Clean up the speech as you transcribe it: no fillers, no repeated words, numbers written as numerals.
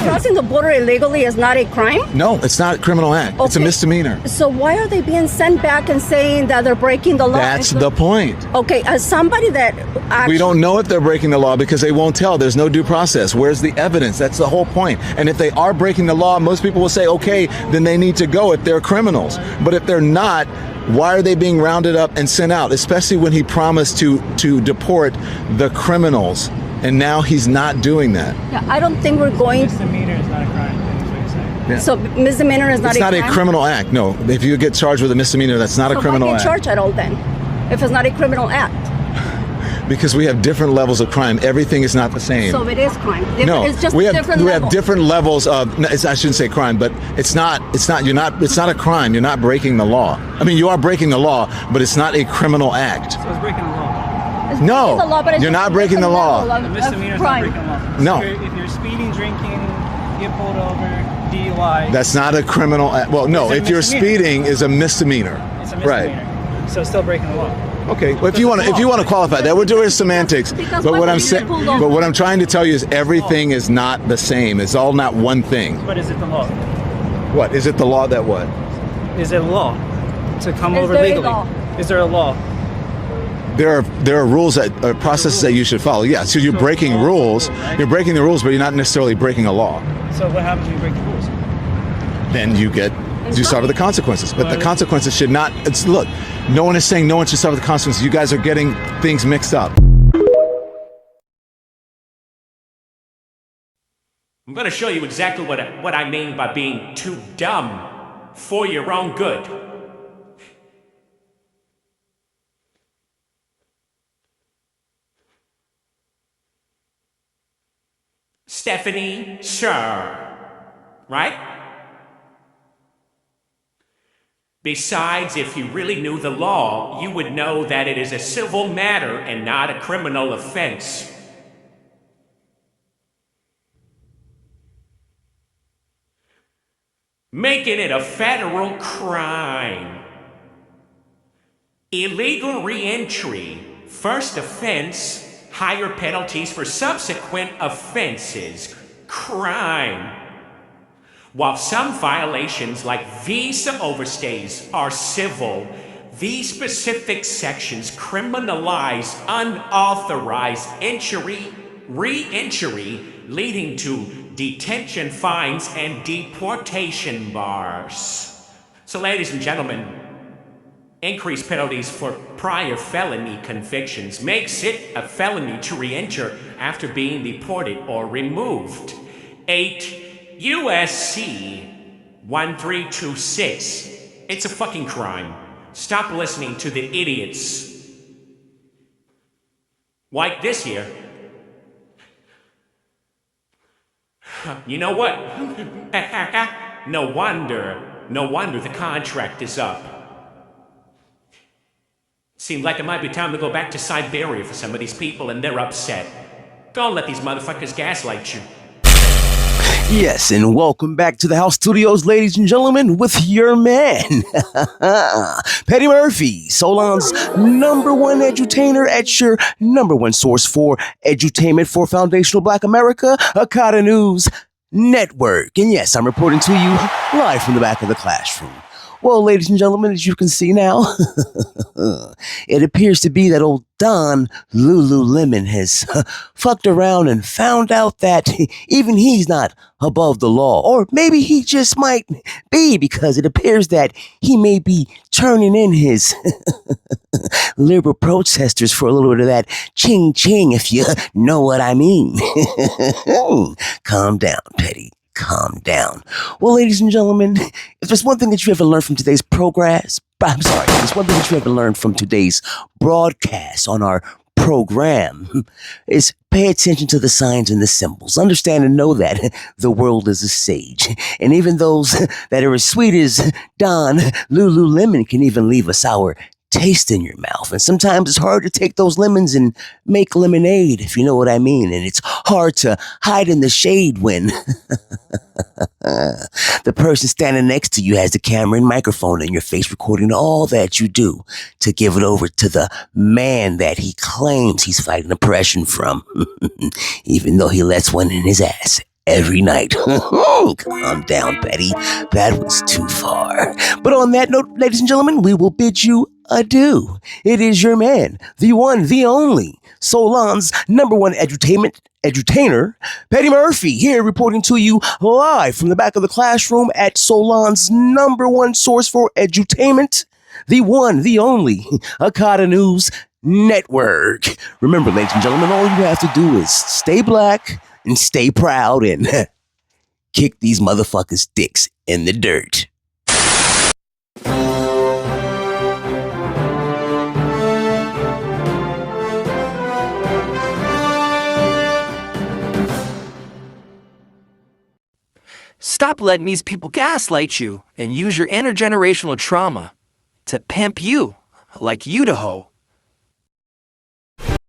Crossing the border illegally is not a crime? No, it's not a criminal act. Okay. It's a misdemeanor. So why are they being sent back and saying that they're breaking the law? That's the point. Okay, as somebody that actually... We don't know if they're breaking the law because they won't tell. There's no due process. Where's the evidence? That's the whole point. And if they are breaking the law, most people will say, okay, then they need to go if they're criminals. But if they're not, why are they being rounded up and sent out? Especially when he promised to deport the criminals. And now he's not doing that. Yeah, I don't think we're going... Misdemeanor is not a crime. That's what you're saying. Yeah. So misdemeanor is not a crime? It's not a criminal act, no. If you get charged with a misdemeanor, that's not a criminal act. So why get charged at all then, if it's not a criminal act? Because we have different levels of crime. Everything is not the same. So it is crime. No, it's just we have different levels of. I shouldn't say crime, but it's not. It's not a crime. You're not breaking the law. I mean, you are breaking the law, but it's not a criminal act. So it's breaking the law. No, you're not breaking the law. The misdemeanor is not breaking the law. No. If you're speeding, drinking, get pulled over, DUI. That's not a criminal act. Well, no, if you're speeding is a misdemeanor. It's a misdemeanor. Right. So it's still breaking the law. Okay, well, if you want to qualify that, we're doing semantics. But what I'm saying, but what I'm trying to tell you is everything is not the same. It's all not one thing. But is it the law? What is it? The law that what? Is it a law to come over legally? Is there a law? There are rules that processes that you should follow. Yeah, so you're breaking rules. You're breaking the rules, but you're not necessarily breaking a law. So what happens when you break the rules? Then you suffer the consequences. But the consequences should not. Look, no one is saying no one should suffer the consequences. You guys are getting things mixed up. I'm going to show you exactly what I mean by being too dumb for your own good. Stephanie, sure, right? Besides, if you really knew the law, you would know that it is a civil matter and not a criminal offense. Making it a federal crime. Illegal re-entry, first offense, higher penalties for subsequent offenses, crime. While some violations like visa overstays are civil, these specific sections criminalize unauthorized entry, re-entry, leading to detention fines and deportation bars. So ladies and gentlemen, increased penalties for prior felony convictions makes it a felony to re-enter after being deported or removed. 8 USC 1326. It's a fucking crime. Stop listening to the idiots. Like this here. You know what? No wonder the contract is up. Seems like it might be time to go back to Siberia for some of these people, and they're upset. Don't let these motherfuckers gaslight you. Yes, and welcome back to the House Studios, ladies and gentlemen, with your man, Petty Murphy, Solon's #1 edutainer at your #1 source for edutainment for foundational Black America, Akata News Network. And yes, I'm reporting to you live from the back of the classroom. Well, ladies and gentlemen, as you can see now, it appears to be that old Don Lululemon has fucked around and found out that even he's not above the law. Or maybe he just might be, because it appears that he may be turning in his liberal protesters for a little bit of that ching-ching, if you know what I mean. Calm down, Petty. Calm down. Well, ladies and gentlemen, if there's one thing that you haven't learned from today's there's one thing that you haven't learned from today's broadcast on our program is pay attention to the signs and the symbols. Understand and know that the world is a sage. And even those that are as sweet as Don Lululemon can even leave a sour taste in your mouth. And sometimes it's hard to take those lemons and make lemonade, if you know what I mean. And it's hard to hide in the shade when the person standing next to you has the camera and microphone in your face, recording all that you do to give it over to the man that he claims he's fighting oppression from, even though he lets one in his ass every night. Calm down, Betty. That was too far. But on that note, ladies and gentlemen, we will bid you adieu. It is your man, the one, the only, Solon's number one edutainer, Petty Murphy, here reporting to you live from the back of the classroom at Solon's number one source for edutainment, the one, the only, Akata News Network. Remember, ladies and gentlemen, all you have to do is stay black and stay proud and kick these motherfuckers' dicks in the dirt. Stop letting these people gaslight you and use your intergenerational trauma to pimp you like Idaho.